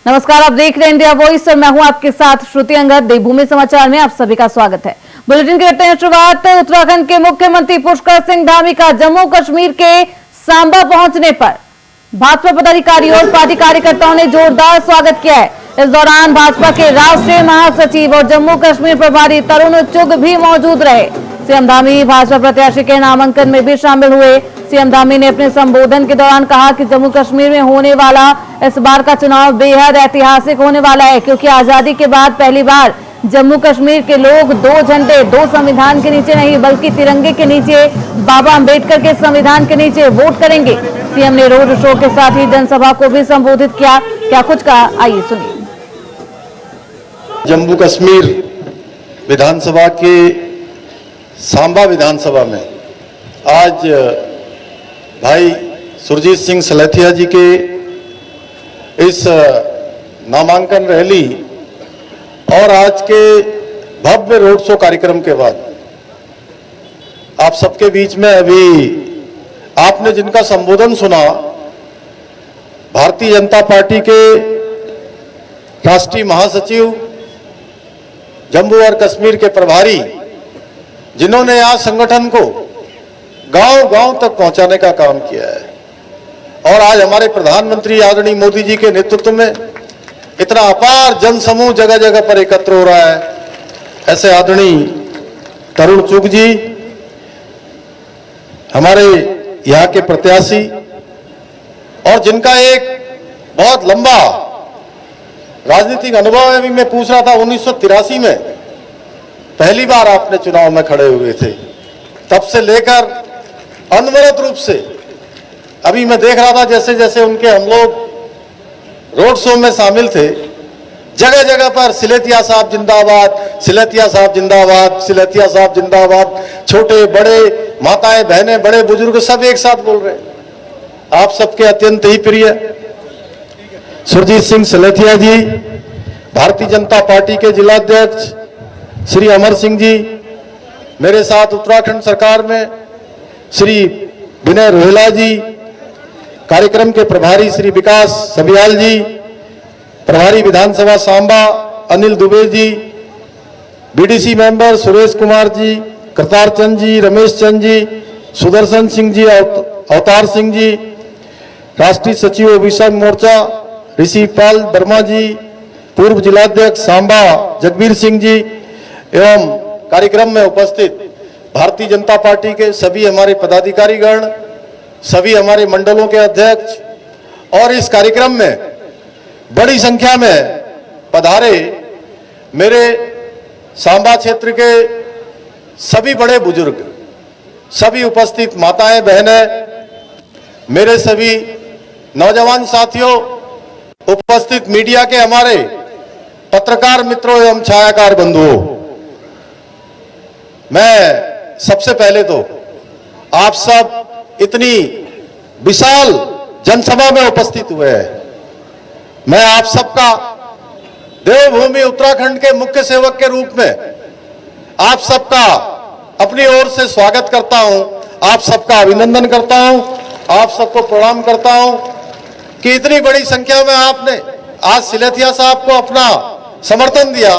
नमस्कार, आप देख रहे हैं इंडिया वॉइस और मैं हूं आपके साथ श्रुति अंगद। देवभूमि समाचार में आप सभी का स्वागत है। बुलेटिन करते हैं शुरुआत। उत्तराखंड के मुख्यमंत्री पुष्कर सिंह धामी का जम्मू कश्मीर के सांबा पहुंचने पर भाजपा पदाधिकारियों और पार्टी कार्यकर्ताओं ने जोरदार स्वागत किया है। इस दौरान भाजपा के राष्ट्रीय महासचिव और जम्मू कश्मीर प्रभारी तरुण चुग भी मौजूद रहे। सीएम धामी भाजपा प्रत्याशी के नामांकन में भी शामिल हुए। सीएम धामी ने अपने संबोधन के दौरान कहा कि जम्मू कश्मीर में होने वाला इस बार का चुनाव बेहद ऐतिहासिक होने वाला है, क्योंकि आजादी के बाद पहली बार जम्मू कश्मीर के लोग दो झंडे, दो संविधान के नीचे नहीं बल्कि तिरंगे के नीचे, बाबा अंबेडकर के संविधान के नीचे वोट करेंगे। सीएम ने रोड शो के साथ ही जनसभा को भी संबोधित किया। क्या कुछ कहा, आइए सुनिए। जम्मू कश्मीर विधानसभा के सांबा विधानसभा में आज भाई सुरजीत सिंह सलेथिया जी के इस नामांकन रैली और आज के भव्य रोड शो कार्यक्रम के बाद आप सबके बीच में अभी आपने जिनका संबोधन सुना, भारतीय जनता पार्टी के राष्ट्रीय महासचिव, जम्मू और कश्मीर के प्रभारी, जिन्होंने आज संगठन को गांव-गांव तक पहुंचाने का काम किया है, और आज हमारे प्रधानमंत्री आदरणीय मोदी जी के नेतृत्व में इतना अपार जनसमूह जगह जगह पर एकत्र हो रहा है। ऐसे आदरणीय तरुण चुग जी, हमारे यहाँ के प्रत्याशी, और जिनका एक बहुत लंबा राजनीतिक अनुभव है। अभी मैं पूछ रहा था, 1983 में पहली बार आपने चुनाव में खड़े हुए थे, तब से लेकर अनवरत रूप से अभी मैं देख रहा था जैसे जैसे उनके हम लोग रोड शो में शामिल थे, जगह जगह पर सिलेथिया साहब जिंदाबाद, सिलेथिया साहब जिंदाबाद, सिलेथिया साहब जिंदाबाद, छोटे बड़े, माताएं बहनें, बड़े बुजुर्ग सब एक साथ बोल रहे हैं। आप सबके अत्यंत ही प्रिय सुरजीत सिंह सलेथिया जी, भारतीय जनता पार्टी के जिलाध्यक्ष श्री अमर सिंह जी, मेरे साथ उत्तराखंड सरकार में श्री विनय रोहेला जी, कार्यक्रम के प्रभारी श्री विकास सबियाल जी, प्रभारी विधानसभा सांबा अनिल दुबे जी, बीडीसी मेंबर सुरेश कुमार जी, करतार चंद जी, रमेश चंद जी, सुदर्शन सिंह जी, अवतार सिंह जी, राष्ट्रीय सचिव अभिषेक मोर्चा ऋषि पाल वर्मा जी, पूर्व जिलाध्यक्ष सांबा जगबीर सिंह जी, एवं कार्यक्रम में उपस्थित भारतीय जनता पार्टी के सभी हमारे पदाधिकारीगण, सभी हमारे मंडलों के अध्यक्ष, और इस कार्यक्रम में बड़ी संख्या में पधारे मेरे सांबा क्षेत्र के सभी बड़े बुजुर्ग, सभी उपस्थित माताएं बहनें, मेरे सभी नौजवान साथियों, उपस्थित मीडिया के हमारे पत्रकार मित्रों एवं छायाकार बंधुओं, मैं सबसे पहले तो आप सब इतनी विशाल जनसभा में उपस्थित हुए हैं, मैं आप सबका देवभूमि उत्तराखंड के मुख्य सेवक के रूप में आप सबका अपनी ओर से स्वागत करता हूं, आप सबका अभिनंदन करता हूं, आप सबको प्रणाम करता हूं कि इतनी बड़ी संख्या में आपने आज सिलेथिया साहब को अपना समर्थन दिया।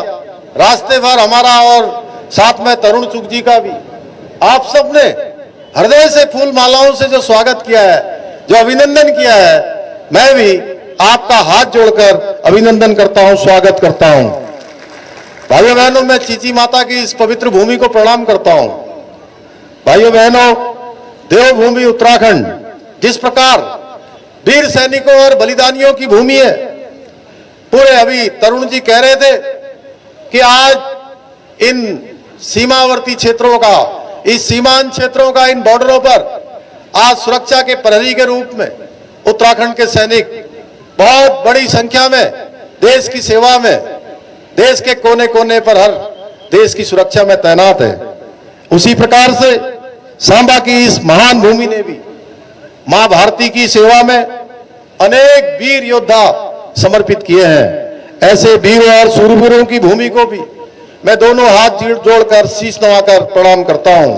रास्ते भर हमारा और साथ में तरुण चुग जी का भी आप सबने हृदय से फूल मालाओं से जो स्वागत किया है, जो अभिनंदन किया है, मैं भी आपका हाथ जोड़कर अभिनंदन करता हूं, स्वागत करता हूं। भाइयों बहनों, मैं चीची माता की इस पवित्र भूमि को प्रणाम करता हूं। भाइयों बहनों, देवभूमि उत्तराखंड जिस प्रकार वीर सैनिकों और बलिदानियों की भूमि है, पूरे अभी तरुण जी कह रहे थे कि आज इन सीमावर्ती क्षेत्रों का, इस सीमांत क्षेत्रों का, इन बॉर्डरों पर आज सुरक्षा के प्रहरी के रूप में उत्तराखंड के सैनिक बहुत बड़ी संख्या में देश की सेवा में, देश के कोने कोने पर हर देश की सुरक्षा में तैनात है। उसी प्रकार से सांबा की इस महान भूमि ने भी मां भारती की सेवा में अनेक वीर योद्धा समर्पित किए हैं। ऐसे वीरों और सूरवीरों की भूमि को भी मैं दोनों हाथ जोड़कर शीश नवाकर प्रणाम करता हूं।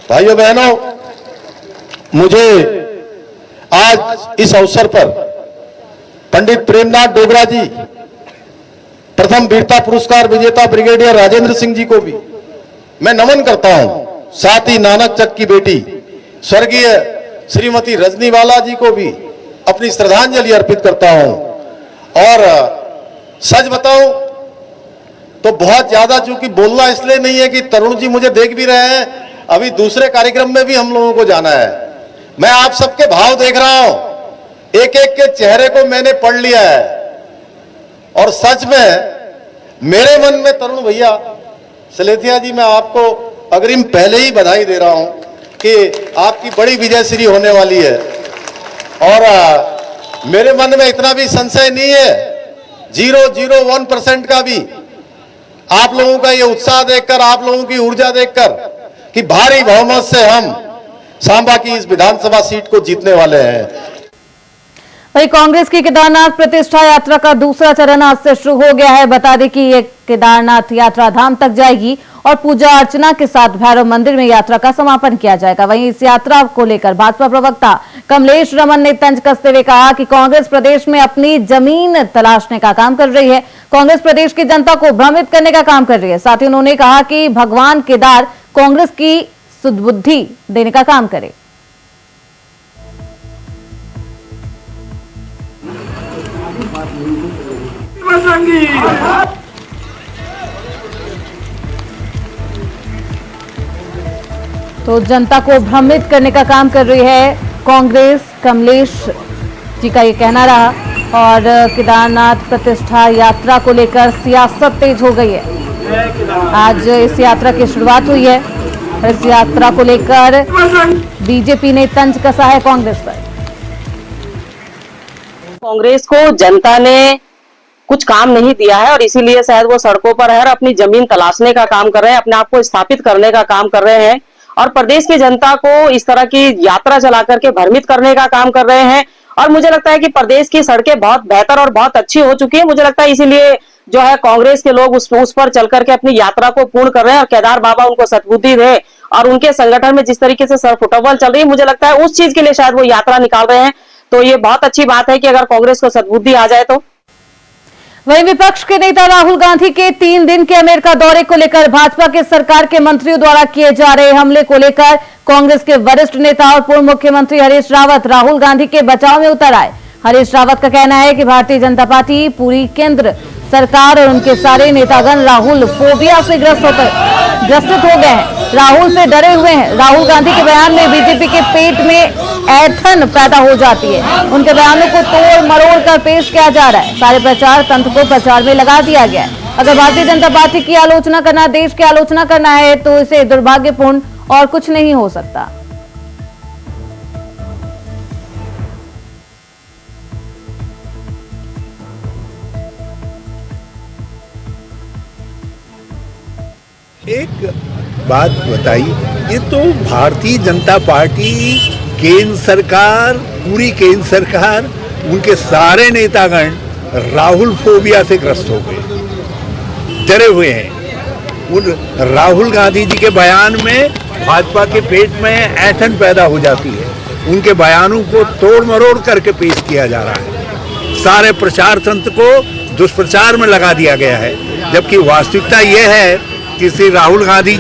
भाइयों बहनों, मुझे आज इस अवसर पर पंडित प्रेमनाथ डोगरा जी, प्रथम वीरता पुरस्कार विजेता ब्रिगेडियर राजेंद्र सिंह जी को भी मैं नमन करता हूं। साथ ही नानक चक की बेटी स्वर्गीय श्रीमती रजनीवाला जी को भी अपनी श्रद्धांजलि अर्पित करता हूं। और सच बताऊं तो बहुत ज्यादा चूंकि बोलना इसलिए नहीं है कि तरुण जी मुझे देख भी रहे हैं, अभी दूसरे कार्यक्रम में भी हम लोगों को जाना है। मैं आप सबके भाव देख रहा हूं, एक एक के चेहरे को मैंने पढ़ लिया है और सच में मेरे मन में तरुण भैया सलेथिया जी, मैं आपको अग्रिम पहले ही बधाई दे रहा हूं कि आपकी बड़ी विजयश्री होने वाली है। और मेरे मन में इतना भी संशय नहीं है, 0.01% का भी, आप लोगों का ये उत्साह देखकर, आप लोगों की ऊर्जा देखकर कि भारी बहुमत से हम सांबा की इस विधानसभा सीट को जीतने वाले हैं। वहीं कांग्रेस की केदारनाथ प्रतिष्ठा यात्रा का दूसरा चरण आज से शुरू हो गया है। बता दें कि ये केदारनाथ यात्रा धाम तक जाएगी और पूजा अर्चना के साथ भैरव मंदिर में यात्रा का समापन किया जाएगा। वहीं इस यात्रा को लेकर भाजपा प्रवक्ता कमलेश रमन ने तंज कसते हुए कहा कि कांग्रेस प्रदेश में अपनी जमीन तलाशने का काम कर रही है। कांग्रेस प्रदेश की जनता को भ्रमित करने का काम कर रही है। साथ ही उन्होंने कहा कि भगवान केदार कांग्रेस की सुदबुद्धि देने का काम करे। तो जनता को भ्रमित करने का काम कर रही है कांग्रेस, कमलेश जी का ये कहना रहा। और केदारनाथ प्रतिष्ठा यात्रा को लेकर सियासत तेज हो गई है। आज इस यात्रा की शुरुआत हुई है। इस यात्रा को लेकर बीजेपी ने तंज कसा है कांग्रेस पर। कांग्रेस को जनता ने कुछ काम नहीं दिया है और इसीलिए शायद वो सड़कों पर है और अपनी जमीन तलाशने का काम कर रहे हैं, अपने आप को स्थापित करने का काम कर रहे हैं और प्रदेश की जनता को इस तरह की यात्रा चला करके भ्रमित करने का काम कर रहे हैं। और मुझे लगता है कि प्रदेश की सड़कें बहुत बेहतर और बहुत अच्छी हो चुकी है। मुझे लगता है इसीलिए जो है कांग्रेस के लोग उस पर चल करके अपनी यात्रा को पूर्ण कर रहे हैं और केदार बाबा उनको सद्बुद्धि दे और उनके संगठन में जिस तरीके से सरफुटबॉल चल रही है, मुझे लगता है उस चीज के लिए शायद वो यात्रा निकाल रहे हैं। तो ये बहुत अच्छी बात है कि अगर कांग्रेस को सद्बुद्धि आ जाए तो। वहीं विपक्ष के नेता राहुल गांधी के 3 दिन के अमेरिका दौरे को लेकर भाजपा के सरकार के मंत्रियों द्वारा किए जा रहे हमले को लेकर कांग्रेस के वरिष्ठ नेता और पूर्व मुख्यमंत्री हरीश रावत राहुल गांधी के बचाव में उतर आए। हरीश रावत का कहना है कि भारतीय जनता पार्टी, पूरी केंद्र सरकार और उनके सारे नेतागण राहुल फोबिया से ग्रसित हो गए हैं, राहुल से डरे हुए हैं। राहुल गांधी के बयान में बीजेपी के पेट में ऐंठन पैदा हो जाती है। उनके बयानों को तोड़ मरोड़ कर पेश किया जा रहा है। सारे प्रचार तंत्र को प्रचार में लगा दिया गया है। अगर भारतीय जनता पार्टी की आलोचना करना, देश की आलोचना करना है तो इसे दुर्भाग्यपूर्ण और कुछ नहीं हो सकता। एक बात बताइए, ये तो भारतीय जनता पार्टी, केंद्र सरकार, पूरी केंद्र सरकार, उनके सारे नेतागण राहुल फोबिया से ग्रस्त हो गए, डरे हुए हैं। उन राहुल गांधी जी के बयान में भाजपा के पेट में ऐंठन पैदा हो जाती है। उनके बयानों को तोड़ मरोड़ करके पेश किया जा रहा है। सारे प्रचार तंत्र को दुष्प्रचार में लगा दिया गया है, जबकि वास्तविकता यह है कि श्री राहुल गांधी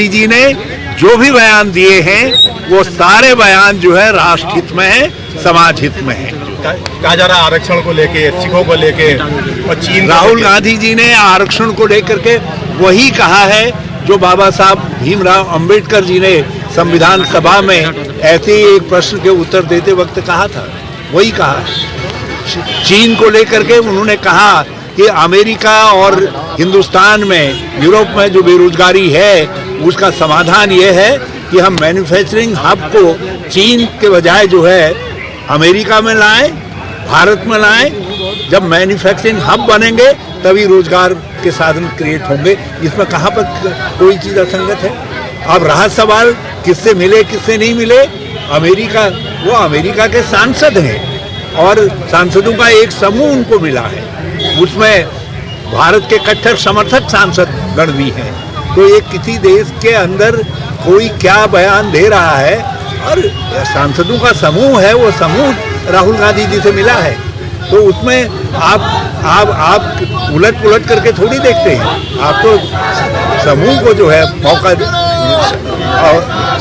जी ने जो भी बयान दिए हैं वो सारे बयान जो है राष्ट्र हित में है, समाज हित में है। कहा जा रहा है आरक्षण को लेके, सिखों को लेके और चीन। राहुल गांधी जी ने आरक्षण को लेकर के वही कहा है जो बाबा साहब भीमराव अंबेडकर जी ने संविधान सभा में ऐसे ही एक प्रश्न के उत्तर देते वक्त कहा था, वही कहा। चीन को लेकर के उन्होंने कहा कि अमेरिका और हिंदुस्तान में, यूरोप में जो बेरोजगारी है उसका समाधान ये है कि हम मैन्युफैक्चरिंग हब को चीन के बजाय जो है अमेरिका में लाएं, भारत में लाएं। जब मैन्युफैक्चरिंग हब बनेंगे तभी रोजगार के साधन क्रिएट होंगे। इसमें कहाँ पर कोई चीज़ असंगत है? अब रहा सवाल किससे मिले किससे नहीं मिले, अमेरिका, वो अमेरिका के सांसद हैं और सांसदों का एक समूह उनको मिला है, उसमें भारत के कट्टर समर्थक सांसद गण भी हैं। तो ये किसी देश के अंदर कोई क्या बयान दे रहा है और सांसदों का समूह है, वो समूह राहुल गांधी जी से मिला है, तो उसमें आप उलट पुलट करके थोड़ी देखते हैं। आप तो समूह को जो है मौका,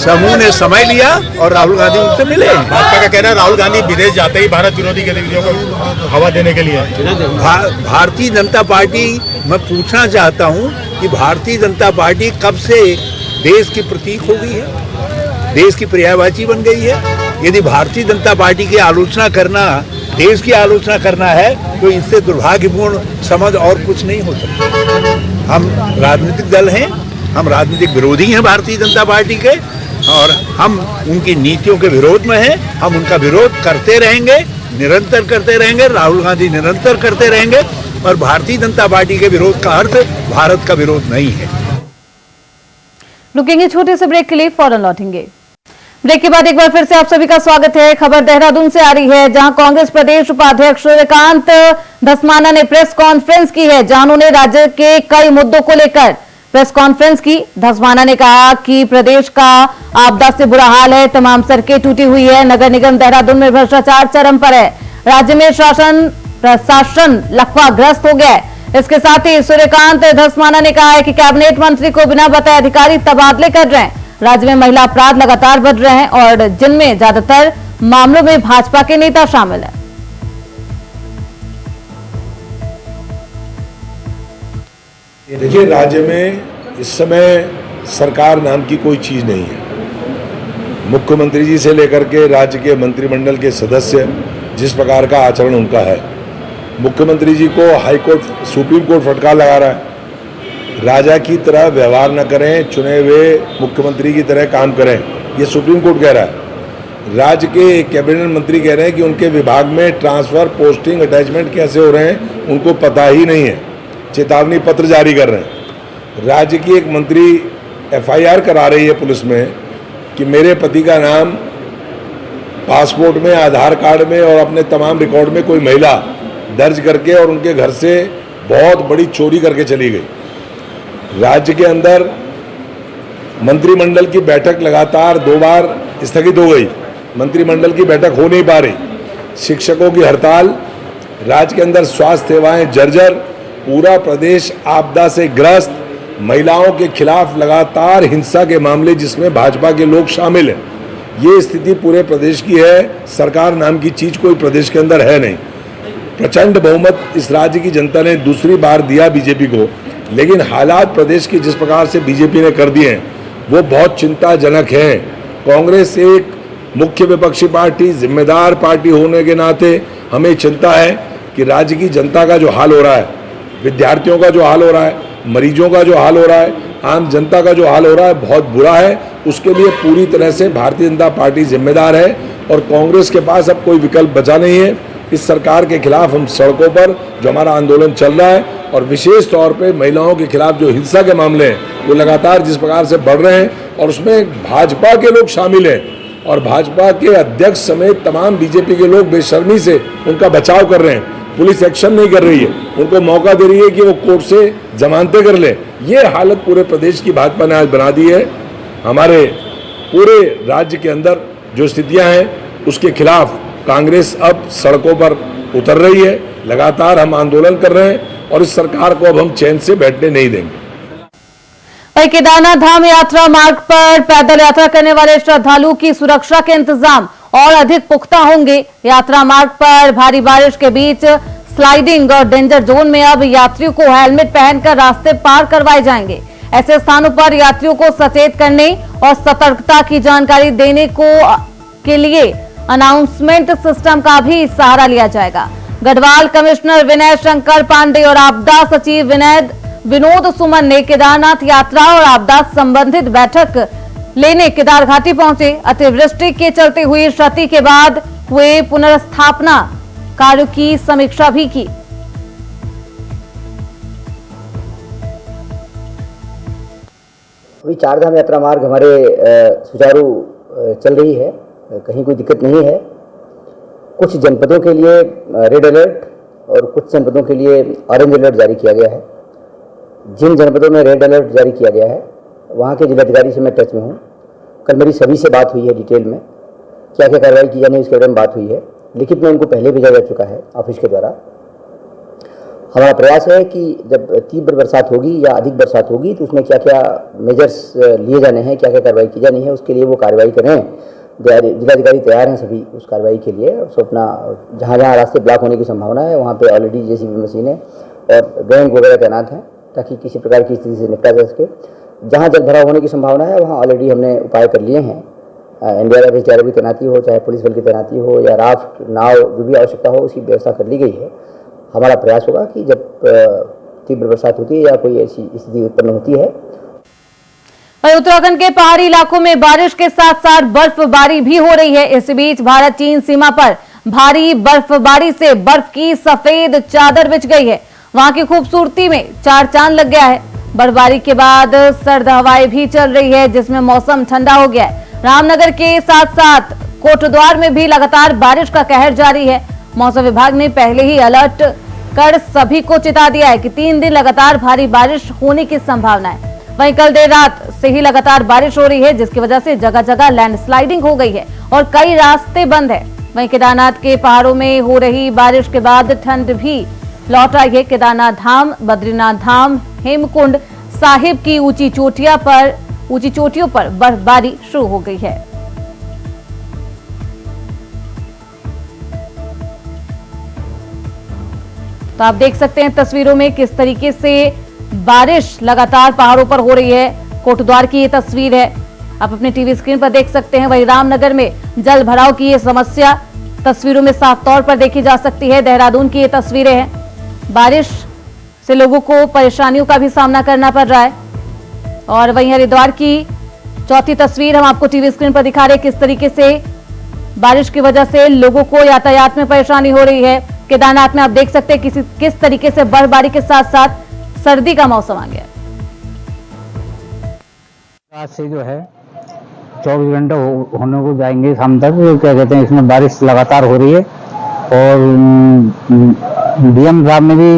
समूह ने समय लिया और राहुल गांधी उनसे मिले। भाजपा का कहना है राहुल गांधी विदेश जाते ही भारत विरोधी गतिविधियों को हवा देने के लिए। भारतीय जनता पार्टी, मैं पूछना चाहता हूं कि भारतीय जनता पार्टी कब से देश की प्रतीक हो गई है, देश की पर्यायवाची बन गई है? यदि भारतीय जनता पार्टी की आलोचना करना देश की आलोचना करना है तो इससे दुर्भाग्यपूर्ण समझ और कुछ नहीं हो सकता। हम राजनीतिक दल हैं, हम राजनीतिक विरोधी हैं भारतीय जनता पार्टी के, और हम उनकी नीतियों के विरोध में हैं। हम उनका विरोध करते रहेंगे, निरंतर करते रहेंगे, राहुल गांधी निरंतर करते रहेंगे, और भारतीय जनता पार्टी के विरोध का अर्थ भारत का विरोध नहीं है। रुकेंगे छोटे से ब्रेक के लिए, फौरन लौटेंगे। ब्रेक के बाद एक बार फिर से आप सभी का स्वागत है। खबर देहरादून से आ रही है, जहां कांग्रेस प्रदेश उपाध्यक्ष सूर्यकांत धस्माना ने प्रेस कॉन्फ्रेंस की है, जहां उन्होंने राज्य के कई मुद्दों को लेकर प्रेस कॉन्फ्रेंस की। धस्माना ने कहा कि प्रदेश का आपदा से बुरा हाल है, तमाम सड़कें टूटी हुई है, नगर निगम देहरादून में भ्रष्टाचार चरम पर है, राज्य में शासन प्रशासन लकवाग्रस्त हो गया है। इसके साथ ही सूर्यकांत धस्माना ने कहा है कि कैबिनेट मंत्री को बिना बताए अधिकारी तबादले कर रहे हैं, राज्य में महिला अपराध लगातार बढ़ रहे हैं और जिनमें ज्यादातर मामलों में भाजपा के नेता शामिल हैं। देखिए, राज्य में इस समय सरकार नाम की कोई चीज नहीं है। मुख्यमंत्री जी से लेकर के राज्य के मंत्रिमंडल के सदस्य जिस प्रकार का आचरण उनका है, मुख्यमंत्री जी को हाई कोर्ट, सुप्रीम कोर्ट फटकार लगा रहा है। राजा की तरह व्यवहार न करें, चुने हुए मुख्यमंत्री की तरह काम करें, ये सुप्रीम कोर्ट कह रहा है। राज्य के कैबिनेट मंत्री कह रहे हैं कि उनके विभाग में ट्रांसफर, पोस्टिंग, अटैचमेंट कैसे हो रहे हैं उनको पता ही नहीं है, चेतावनी पत्र जारी कर रहे हैं। राज्य की एक मंत्री FIR करा रही है पुलिस में कि मेरे पति का नाम पासपोर्ट में, आधार कार्ड में और अपने तमाम रिकॉर्ड में कोई महिला दर्ज करके और उनके घर से बहुत बड़ी चोरी करके चली गई। राज्य के अंदर मंत्रिमंडल की बैठक लगातार 2 बार स्थगित हो गई, मंत्रिमंडल की बैठक हो नहीं पा रही। शिक्षकों की हड़ताल, राज्य के अंदर स्वास्थ्य सेवाएं जर्जर, पूरा प्रदेश आपदा से ग्रस्त, महिलाओं के खिलाफ लगातार हिंसा के मामले जिसमें भाजपा के लोग शामिल हैं। ये स्थिति पूरे प्रदेश की है। सरकार नाम की चीज कोई प्रदेश के अंदर है नहीं। प्रचंड बहुमत इस राज्य की जनता ने दूसरी बार दिया बीजेपी को, लेकिन हालात प्रदेश के जिस प्रकार से बीजेपी ने कर दिए हैं वो बहुत चिंताजनक है। कांग्रेस एक मुख्य विपक्षी पार्टी, जिम्मेदार पार्टी होने के नाते हमें चिंता है कि राज्य की जनता का जो हाल हो रहा है, विद्यार्थियों का जो हाल हो रहा है, मरीजों का जो हाल हो रहा है, आम जनता का जो हाल हो रहा है, बहुत बुरा है। उसके लिए पूरी तरह से भारतीय जनता पार्टी जिम्मेदार है और कांग्रेस के पास अब कोई विकल्प बचा नहीं है। इस सरकार के खिलाफ हम सड़कों पर जो हमारा आंदोलन चल रहा है, और विशेष तौर पे महिलाओं के खिलाफ जो हिंसा के मामले हैं वो लगातार जिस प्रकार से बढ़ रहे हैं, और उसमें भाजपा के लोग शामिल हैं और भाजपा के अध्यक्ष समेत तमाम बीजेपी के लोग बेशर्मी से उनका बचाव कर रहे हैं। पुलिस एक्शन नहीं कर रही है, उनको मौका दे रही है कि वो कोर्ट से जमानतें कर ले। ये हालत पूरे प्रदेश की भाजपा ने आज बना दी है। हमारे पूरे राज्य के अंदर जो स्थितियां हैं उसके खिलाफ कांग्रेस अब सड़कों पर उतर रही है। लगातार हम आंदोलन कर रहे हैं और इस सरकार को अब हम चैन से बैठने नहीं देंगे। वहीं केदारनाथ धाम यात्रा मार्ग पर पैदल यात्रा करने वाले श्रद्धालुओं की सुरक्षा के इंतजाम और अधिक पुख्ता होंगे। यात्रा मार्ग पर भारी बारिश के बीच स्लाइडिंग और डेंजर जोन में अब यात्रियों को हेलमेट पहनकर रास्ते पार करवाए जाएंगे। ऐसे स्थानों पर यात्रियों को सचेत करने और सतर्कता की जानकारी देने के लिए अनाउंसमेंट सिस्टम का भी सहारा लिया जाएगा। गढ़वाल कमिश्नर विनय शंकर पांडे और आपदा सचिव विनोद सुमन ने केदारनाथ यात्रा और आपदा संबंधित बैठक लेने केदार घाटी पहुंचे। अतिवृष्टि के चलते हुई क्षति के बाद हुए पुनर्स्थापना कार्यों की समीक्षा भी की। अभी चारधाम यात्रा मार्ग हमारे सुचारू चल रही है, कहीं कोई दिक्कत नहीं है। कुछ जनपदों के लिए रेड अलर्ट और कुछ जनपदों के लिए ऑरेंज अलर्ट जारी किया गया है। जिन जनपदों में रेड अलर्ट जारी किया गया है वहाँ के जिलाधिकारी से मैं टच में हूँ। कल मेरी सभी से बात हुई है, डिटेल में क्या क्या कार्रवाई की जानी है उसके बारे में बात हुई है। लिखित में उनको पहले भेजा जा चुका है ऑफिस के द्वारा। हमारा प्रयास है कि जब तीव्र बरसात होगी या अधिक बरसात होगी तो उसमें क्या क्या मेजर्स लिए जाने हैं, क्या क्या कार्रवाई की जानी है, उसके लिए वो कार्रवाई करें। जिलाधिकारी तैयार हैं सभी उस कार्रवाई के लिए। सो अपना जहाँ जहाँ रास्ते ब्लॉक होने की संभावना है वहाँ पे ऑलरेडी JCB मशीनें और गैंग वगैरह तैनात हैं ताकि किसी प्रकार की स्थिति से निपटा जा सके। जहाँ जल भराव होने की संभावना है वहाँ ऑलरेडी हमने उपाय कर लिए हैं। NDRF SDRF की तैनाती हो, चाहे पुलिस बल की तैनाती हो या राफ्ट नाव जो भी आवश्यकता हो उसकी व्यवस्था कर ली गई है। हमारा प्रयास होगा कि जब तीव्र बरसात होती है या कोई ऐसी स्थिति उत्पन्न होती है। वहीं उत्तराखंड के पहाड़ी इलाकों में बारिश के साथ साथ बर्फबारी भी हो रही है। इस बीच भारत चीन सीमा पर भारी बर्फबारी से बर्फ की सफेद चादर बिछ गई है। वहां की खूबसूरती में चार चांद लग गया है। बर्फबारी के बाद सर्द हवाएं भी चल रही है जिसमें मौसम ठंडा हो गया है। रामनगर के साथ साथ कोटद्वार में भी लगातार बारिश का कहर जारी है। मौसम विभाग ने पहले ही अलर्ट कर सभी को चेता दिया है कि 3 दिन लगातार भारी बारिश होने की संभावना है। वहीं कल देर रात से ही लगातार बारिश हो रही है जिसकी वजह से जगह जगह लैंडस्लाइडिंग हो गई है और कई रास्ते बंद है। वहीं केदारनाथ के पहाड़ों में हो रही बारिश के बाद ठंड भी लौट आई है। केदारनाथ धाम, बद्रीनाथ धाम, हेमकुंड साहिब की ऊंची चोटियों पर बर्फबारी शुरू हो गई है। तो आप देख सकते हैं तस्वीरों में किस तरीके से बारिश लगातार पहाड़ों पर हो रही है। कोटद्वार की ये तस्वीर है, आप अपने टीवी स्क्रीन पर देख सकते हैं। वहीं रामनगर में जल भराव की ये समस्या तस्वीरों में साफ तौर पर देखी जा सकती है। देहरादून की ये तस्वीरें हैं। बारिश से लोगों को परेशानियों का भी सामना करना पड़ रहा है। और वहीं हरिद्वार की चौथी तस्वीर हम आपको टीवी स्क्रीन पर दिखा रहे हैं किस तरीके से बारिश की वजह से लोगों को यातायात में परेशानी हो रही है। केदारनाथ में आप देख सकते हैं किस तरीके से बर्फबारी के साथ साथ सर्दी का मौसम आ गया। आज से जो है 24 घंटे होने को जाएंगे शाम तक। क्या कहते हैं, इसमें बारिश लगातार हो रही है और DM साहब ने भी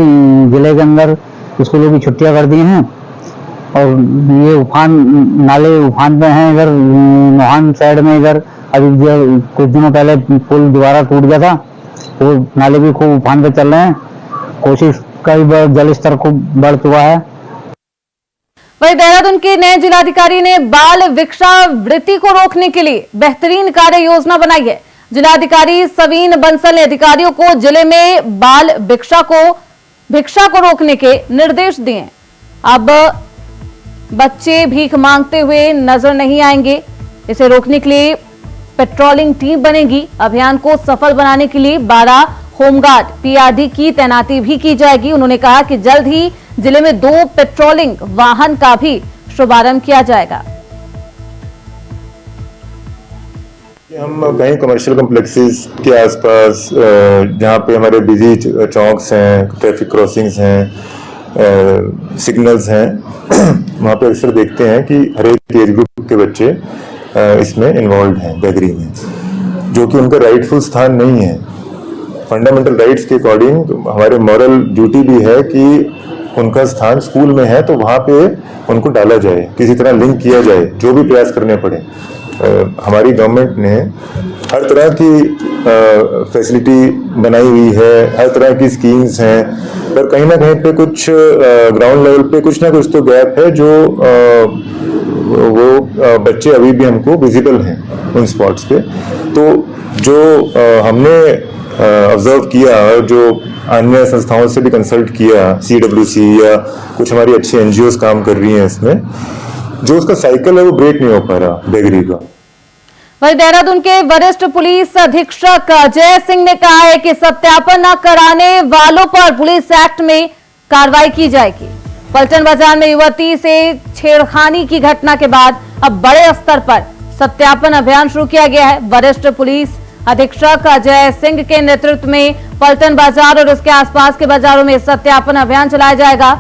जिले के अंदर स्कूलों की छुट्टियां कर दी हैं। और ये उफान नाले उफान पे हैं। इधर नोहान साइड में इधर अभी कुछ दिनों पहले पुल दोबारा टूट गया था, वो नाले भी खूब उफान पे चल रहे हैं। कोशिश कई बार जल स्तर खूब बढ़ चुका है। वहीं देहरादून के नए जिलाधिकारी ने बाल भिक्षावृत्ति को रोकने के लिए बेहतरीन कार्य योजना बनाई है। जिलाधिकारी सवीन बंसल ने अधिकारियों को जिले में बाल भिक्षा को रोकने के निर्देश दिए। अब बच्चे भीख मांगते हुए नजर नहीं आएंगे। इसे रोकने के लिए पेट्रोलिंग टीम बनेगी। अभियान को सफल बनाने के लिए 12 होमगार्ड PRD की तैनाती भी की जाएगी। उन्होंने कहा कि जल्द ही जिले में 2 पेट्रोलिंग वाहन का भी शुभारंभ किया जाएगा। हम कहीं कमर्शियल कॉम्प्लेक्सेस के आसपास जहाँ पे हमारे बिजी चौक्स हैं, ट्रैफिक क्रॉसिंग्स हैं, सिग्नल्स हैं, वहाँ पे अक्सर देखते हैं कि हर एक एज ग्रुप के बच्चे इसमें इन्वॉल्व हैं, बेगरी में, जो कि उनका राइटफुल स्थान नहीं है। फंडामेंटल राइट्स के अकॉर्डिंग हमारे मॉरल ड्यूटी भी है कि उनका स्थान स्कूल में है तो वहाँ पे उनको डाला जाए, किसी तरह लिंक किया जाए, जो भी प्रयास करने पड़े। हमारी गवर्नमेंट ने हर तरह की फैसिलिटी बनाई हुई है, हर तरह की स्कीम्स हैं, पर कहीं ना कहीं पे कुछ ग्राउंड लेवल पे कुछ ना कुछ तो गैप है जो वो बच्चे अभी भी हमको विजिबल हैं उन स्पॉट्स पे। तो जो हमने ऑब्जर्व किया और जो अन्य संस्थाओं से भी कंसल्ट किया, CWC या कुछ हमारी अच्छी NGOs काम कर रही हैं इसमें, जो उसका साइकिल है वो ब्रेक नहीं हो पा रहा बेगरी का। वहीं देहरादून के वरिष्ठ पुलिस अधीक्षक अजय सिंह ने कहा है कि सत्यापन न कराने वालों पर पुलिस एक्ट में कार्रवाई की जाएगी। पलटन बाजार में युवती से छेड़खानी की घटना के बाद अब बड़े स्तर पर सत्यापन अभियान शुरू किया गया है। वरिष्ठ पुलिस अधीक्षक अजय सिंह के नेतृत्व में पलटन बाजार और उसके आसपास के बाजारों में सत्यापन अभियान चलाया जाएगा।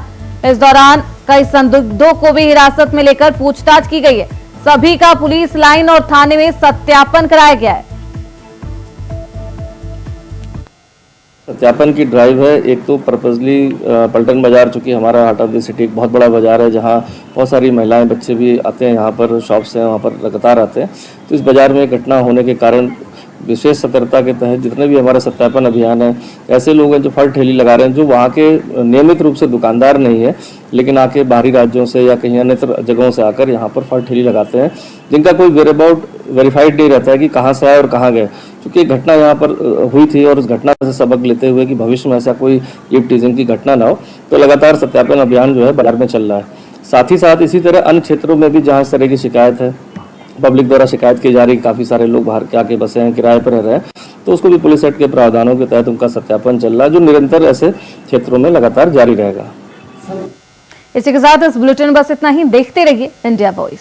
इस दौरान कई संदिग्धों को भी हिरासत में लेकर पूछताछ की गई है। सभी का पुलिस लाइन और थाने में सत्यापन कराया गया है। सत्यापन की ड्राइव है। एक तो पर्पजली पलटन बाजार, चूँकि हमारा हार्ट ऑफ द सिटी एक बहुत बड़ा बाजार है जहाँ बहुत सारी महिलाएं, बच्चे भी आते हैं, यहाँ पर शॉप्स हैं, वहाँ पर लगातार आते हैं। तो इस बाजार में घटना होने के कारण विशेष सतर्कता के तहत जितने भी हमारे सत्यापन अभियान है, ऐसे लोग हैं जो फल ठेली लगा रहे हैं जो वहाँ के नियमित रूप से दुकानदार नहीं है, लेकिन आके बाहरी राज्यों से या कहीं अन्य जगहों से आकर यहाँ पर फल ठेली लगाते हैं, जिनका कोई वेरेबाउट वेरीफाइड नहीं रहता है कि कहाँ से आए और कहाँ गए। क्योंकि एक घटना यहाँ पर हुई थी और उस घटना से सबक लेते हुए कि भविष्य में ऐसा कोई ईवटीजिंग की घटना ना हो, तो लगातार सत्यापन अभियान जो है बाजार में चल रहा है। साथ ही साथ इसी तरह अन्य क्षेत्रों में भी जहाँ इस तरह की शिकायत है, पब्लिक द्वारा शिकायत की जा रही है, काफ़ी सारे लोग बाहर के आके बसे हैं, किराए पर रह रहे हैं, तो उसको भी पुलिस एक्ट के प्रावधानों के तहत उनका सत्यापन चल रहा है, जो निरंतर ऐसे क्षेत्रों में लगातार जारी रहेगा। इसी के साथ इस बुलेटिन बस इतना ही। देखते रहिए इंडिया वॉइस।